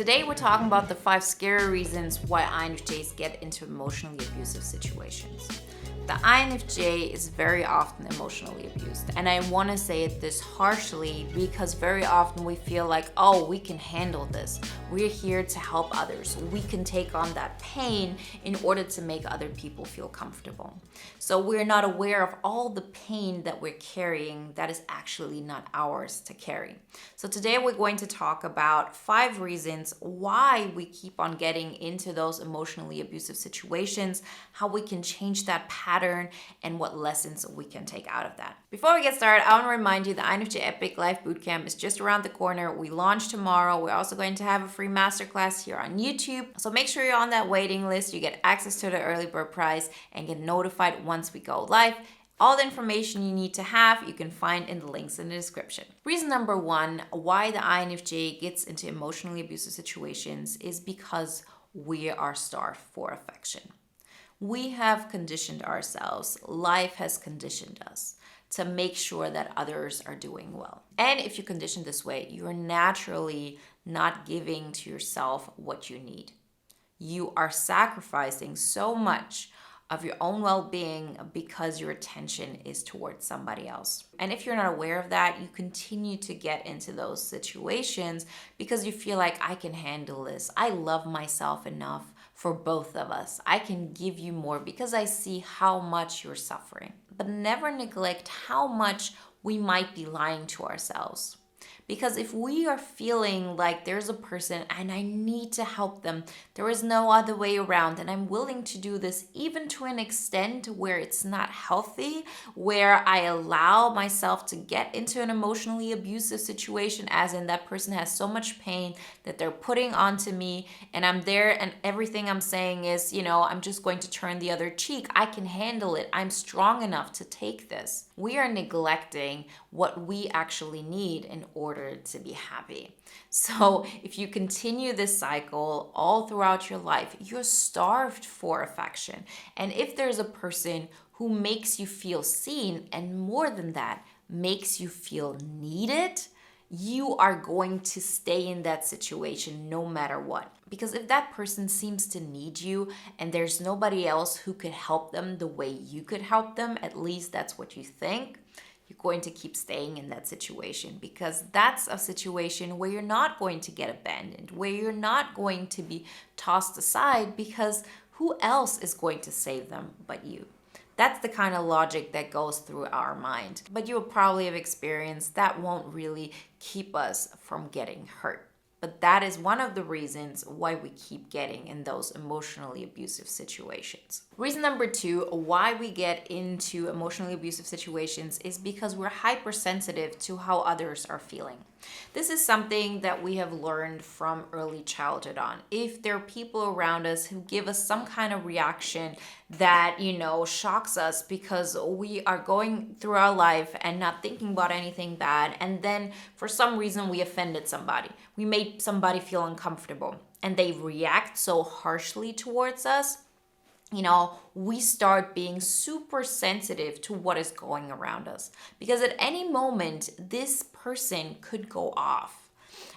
Today we're talking about the 5 scary reasons why INFJs get into emotionally abusive situations. The INFJ is very often emotionally abused, and I want to say it this harshly because very often we feel like, oh, we can handle this. We're here to help others. We can take on that pain in order to make other people feel comfortable. So we're not aware of all the pain that we're carrying that is actually not ours to carry. So today we're going to talk about 5 reasons why we keep on getting into those emotionally abusive situations, how we can change that pattern, and what lessons we can take out of that. Before we get started, I want to remind you the INFJ Epic Life Bootcamp is just around the corner. We launch tomorrow. We're also going to have a free masterclass here on YouTube. So make sure you're on that waiting list. You get access to the early bird price and get notified once we go live. All the information you need to have, you can find in the links in the description. Reason number 1 why the INFJ gets into emotionally abusive situations is because we are starved for affection. We have conditioned ourselves, life has conditioned us to make sure that others are doing well. And if you condition this way, you're naturally not giving to yourself what you need. You are sacrificing so much of your own well-being because your attention is towards somebody else. And if you're not aware of that, you continue to get into those situations because you feel like I can handle this. I love myself enough for both of us. I can give you more because I see how much you're suffering. But never neglect how much we might be lying to ourselves. Because if we are feeling like there's a person and I need to help them, there is no other way around, and I'm willing to do this even to an extent where it's not healthy, where I allow myself to get into an emotionally abusive situation, as in that person has so much pain that they're putting onto me, and I'm there and everything I'm saying is, I'm just going to turn the other cheek. I can handle it. I'm strong enough to take this. We are neglecting what we actually need in order to be happy. So if you continue this cycle all throughout your life, you're starved for affection. And if there's a person who makes you feel seen, and more than that, makes you feel needed, you are going to stay in that situation no matter what. Because if that person seems to need you and there's nobody else who could help them the way you could help them, at least that's what you think, you're going to keep staying in that situation, because that's a situation where you're not going to get abandoned, where you're not going to be tossed aside, because who else is going to save them but you? That's the kind of logic that goes through our mind. But you will probably have experienced that won't really keep us from getting hurt. But that is one of the reasons why we keep getting in those emotionally abusive situations. Reason number 2 why we get into emotionally abusive situations is because we're hypersensitive to how others are feeling. This is something that we have learned from early childhood on. If there are people around us who give us some kind of reaction that, shocks us because we are going through our life and not thinking about anything bad, and then for some reason we offended somebody, we made somebody feel uncomfortable, and they react so harshly towards us, we start being super sensitive to what is going around us, because at any moment this person could go off.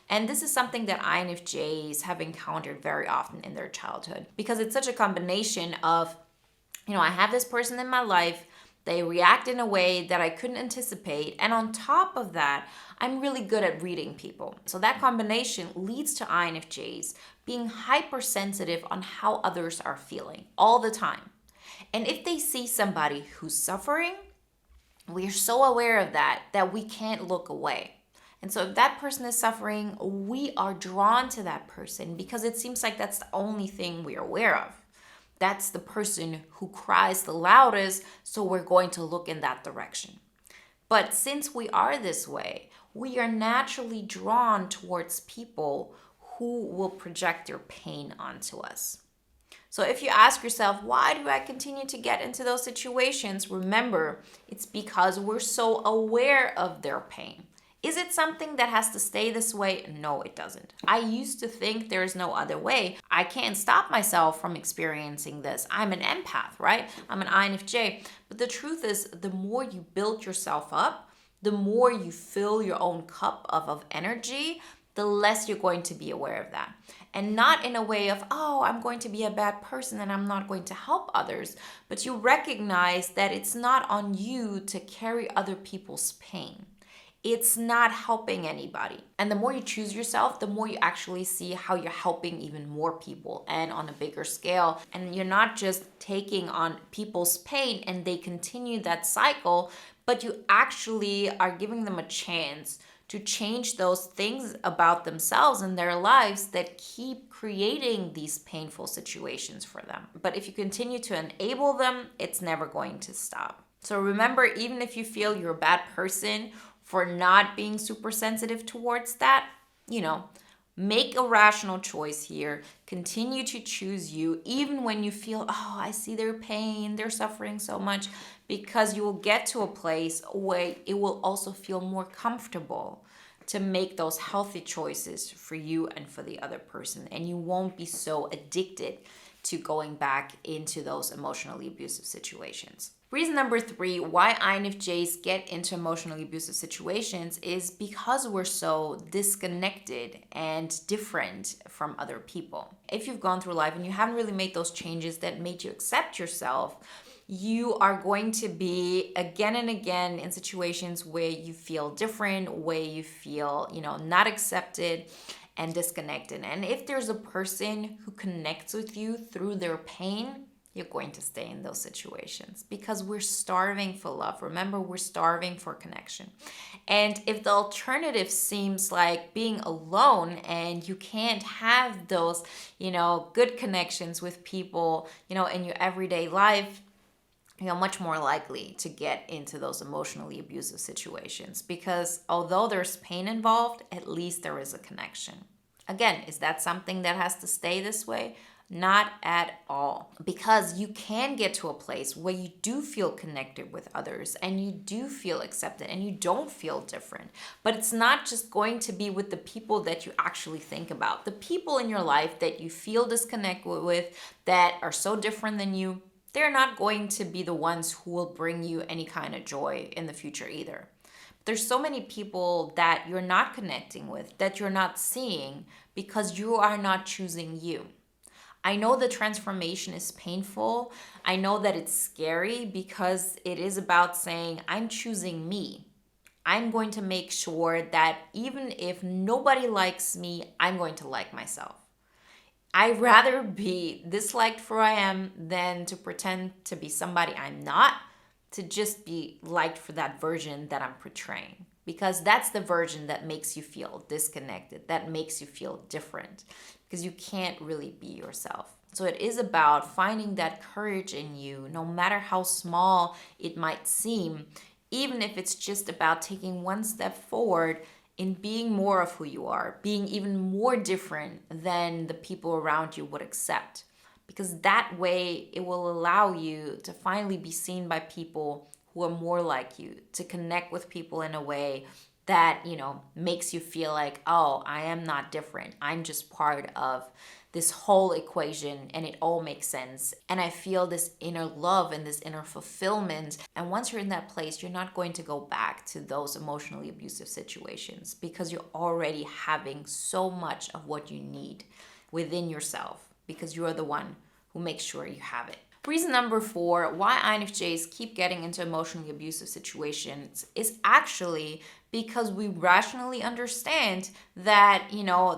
And this is something that INFJs have encountered very often in their childhood, because it's such a combination of, I have this person in my life, they react in a way that I couldn't anticipate, and on top of that, I'm really good at reading people. So that combination leads to INFJs being hypersensitive on how others are feeling all the time. And if they see somebody who's suffering, we're so aware of that we can't look away. And so if that person is suffering, we are drawn to that person because it seems like that's the only thing we're aware of. That's the person who cries the loudest, so we're going to look in that direction. But since we are this way, we are naturally drawn towards people who will project their pain onto us. So if you ask yourself, why do I continue to get into those situations? Remember, it's because we're so aware of their pain. Is it something that has to stay this way? No, it doesn't. I used to think there's no other way. I can't stop myself from experiencing this. I'm an empath, right? I'm an INFJ. But the truth is, the more you build yourself up, the more you fill your own cup of energy, the less you're going to be aware of that. And not in a way of, oh, I'm going to be a bad person and I'm not going to help others, but you recognize that it's not on you to carry other people's pain. It's not helping anybody. And the more you choose yourself, the more you actually see how you're helping even more people and on a bigger scale. And you're not just taking on people's pain and they continue that cycle, but you actually are giving them a chance to change those things about themselves and their lives that keep creating these painful situations for them. But if you continue to enable them, it's never going to stop. So remember, even if you feel you're a bad person for not being super sensitive towards that, make a rational choice here. Continue to choose you, even when you feel, oh, I see their pain, they're suffering so much, because you will get to a place where it will also feel more comfortable to make those healthy choices for you and for the other person. And you won't be so addicted to going back into those emotionally abusive situations. Reason number 3 why INFJs get into emotionally abusive situations is because we're so disconnected and different from other people. If you've gone through life and you haven't really made those changes that made you accept yourself, you are going to be again and again in situations where you feel different, where you feel, not accepted and disconnected. And if there's a person who connects with you through their pain, you're going to stay in those situations because we're starving for love. Remember, we're starving for connection. And if the alternative seems like being alone and you can't have those, good connections with people, in your everyday life, you're much more likely to get into those emotionally abusive situations because although there's pain involved, at least there is a connection. Again, is that something that has to stay this way? Not at all. Because you can get to a place where you do feel connected with others and you do feel accepted and you don't feel different. But it's not just going to be with the people that you actually think about. The people in your life that you feel disconnected with, that are so different than you, they're not going to be the ones who will bring you any kind of joy in the future either. There's so many people that you're not connecting with, that you're not seeing because you are not choosing you. I know the transformation is painful. I know that it's scary because it is about saying, I'm choosing me. I'm going to make sure that even if nobody likes me, I'm going to like myself. I'd rather be disliked for who I am than to pretend to be somebody I'm not, to just be liked for that version that I'm portraying. Because that's the version that makes you feel disconnected, that makes you feel different, because you can't really be yourself. So it is about finding that courage in you, no matter how small it might seem, even if it's just about taking one step forward in being more of who you are, being even more different than the people around you would accept. Because that way it will allow you to finally be seen by people who are more like you, to connect with people in a way that, makes you feel like, oh, I am not different. I'm just part of this whole equation and it all makes sense. And I feel this inner love and this inner fulfillment. And once you're in that place, you're not going to go back to those emotionally abusive situations because you're already having so much of what you need within yourself because you're the one who makes sure you have it. Reason number 4 why INFJs keep getting into emotionally abusive situations is actually because we rationally understand that,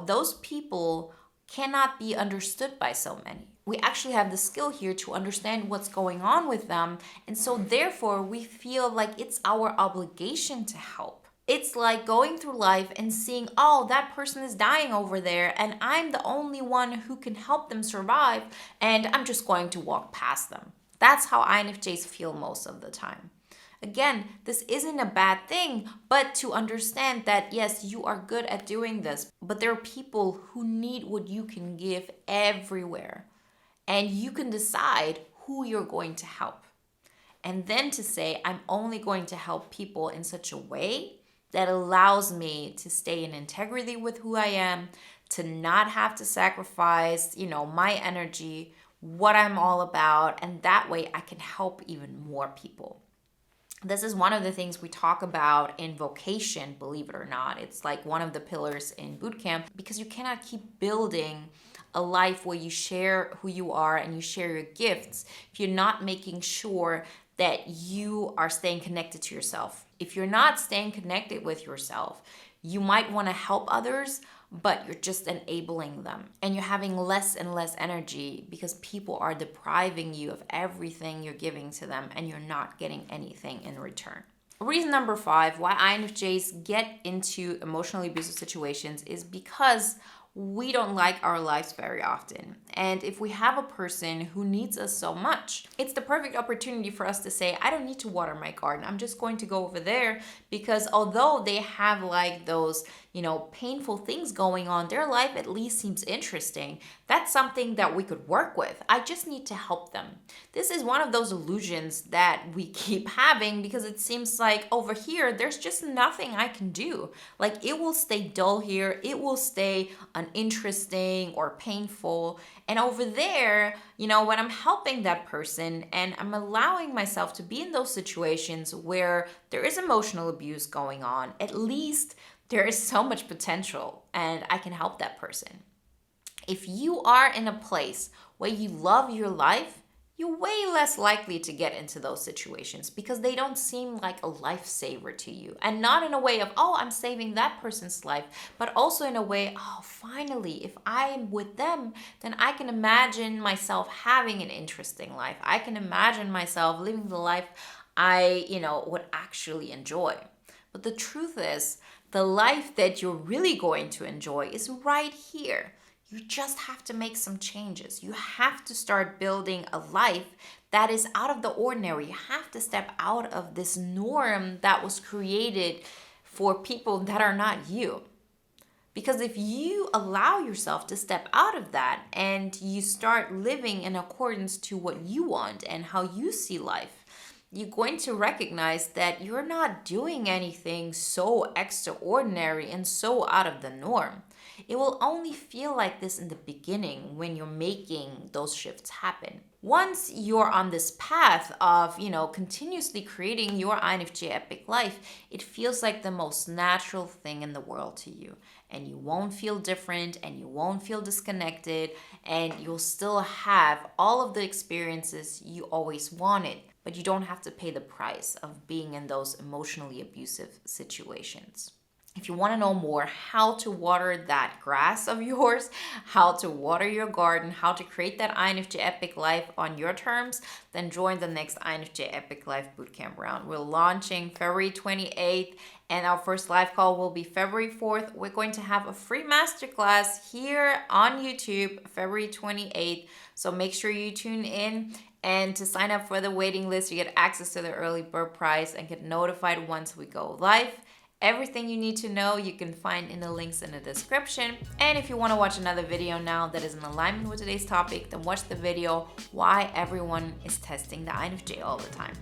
those people cannot be understood by so many. We actually have the skill here to understand what's going on with them. And so therefore we feel like it's our obligation to help. It's like going through life and seeing, oh, that person is dying over there and I'm the only one who can help them survive and I'm just going to walk past them. That's how INFJs feel most of the time. Again, this isn't a bad thing, but to understand that, yes, you are good at doing this, but there are people who need what you can give everywhere. And you can decide who you're going to help. And then to say, I'm only going to help people in such a way that allows me to stay in integrity with who I am, to not have to sacrifice, my energy, what I'm all about, and that way I can help even more people. This is one of the things we talk about in vocation, believe it or not. It's like one of the pillars in bootcamp, because you cannot keep building a life where you share who you are and you share your gifts if you're not making sure that you are staying connected to yourself. If you're not staying connected with yourself, you might want to help others, but you're just enabling them. And you're having less and less energy because people are depriving you of everything you're giving to them and you're not getting anything in return. Reason number 5 why INFJs get into emotionally abusive situations is because we don't like our lives very often. And if we have a person who needs us so much, it's the perfect opportunity for us to say, I don't need to water my garden. I'm just going to go over there, because although they have like those, painful things going on, their life at least seems interesting. That's something that we could work with. I just need to help them. This is one of those illusions that we keep having, because it seems like over here, there's just nothing I can do. Like, it will stay dull here. It will stay uninteresting or painful. And over there, when I'm helping that person and I'm allowing myself to be in those situations where there is emotional abuse going on, at least there is so much potential and I can help that person. If you are in a place where you love your life, you're way less likely to get into those situations because they don't seem like a lifesaver to you. And not in a way of, oh, I'm saving that person's life, but also in a way, oh, finally, if I'm with them, then I can imagine myself having an interesting life. I can imagine myself living the life I, would actually enjoy. But the truth is, the life that you're really going to enjoy is right here. You just have to make some changes. You have to start building a life that is out of the ordinary. You have to step out of this norm that was created for people that are not you. Because if you allow yourself to step out of that and you start living in accordance to what you want and how you see life, you're going to recognize that you're not doing anything so extraordinary and so out of the norm. It will only feel like this in the beginning when you're making those shifts happen. Once you're on this path of, continuously creating your INFJ epic life, it feels like the most natural thing in the world to you. And you won't feel different and you won't feel disconnected, and you'll still have all of the experiences you always wanted. But you don't have to pay the price of being in those emotionally abusive situations. If you want to know more how to water that grass of yours, how to water your garden, how to create that INFJ Epic Life on your terms, then join the next INFJ Epic Life Bootcamp round. We're launching February 28th, and our first live call will be February 4th. We're going to have a free masterclass here on YouTube, February 28th. So make sure you tune in. And to sign up for the waiting list, you get access to the early bird price and get notified once we go live. Everything you need to know you can find in the links in the description. And if you want to watch another video now that is in alignment with today's topic, then watch the video why everyone is testing the INFJ all the time.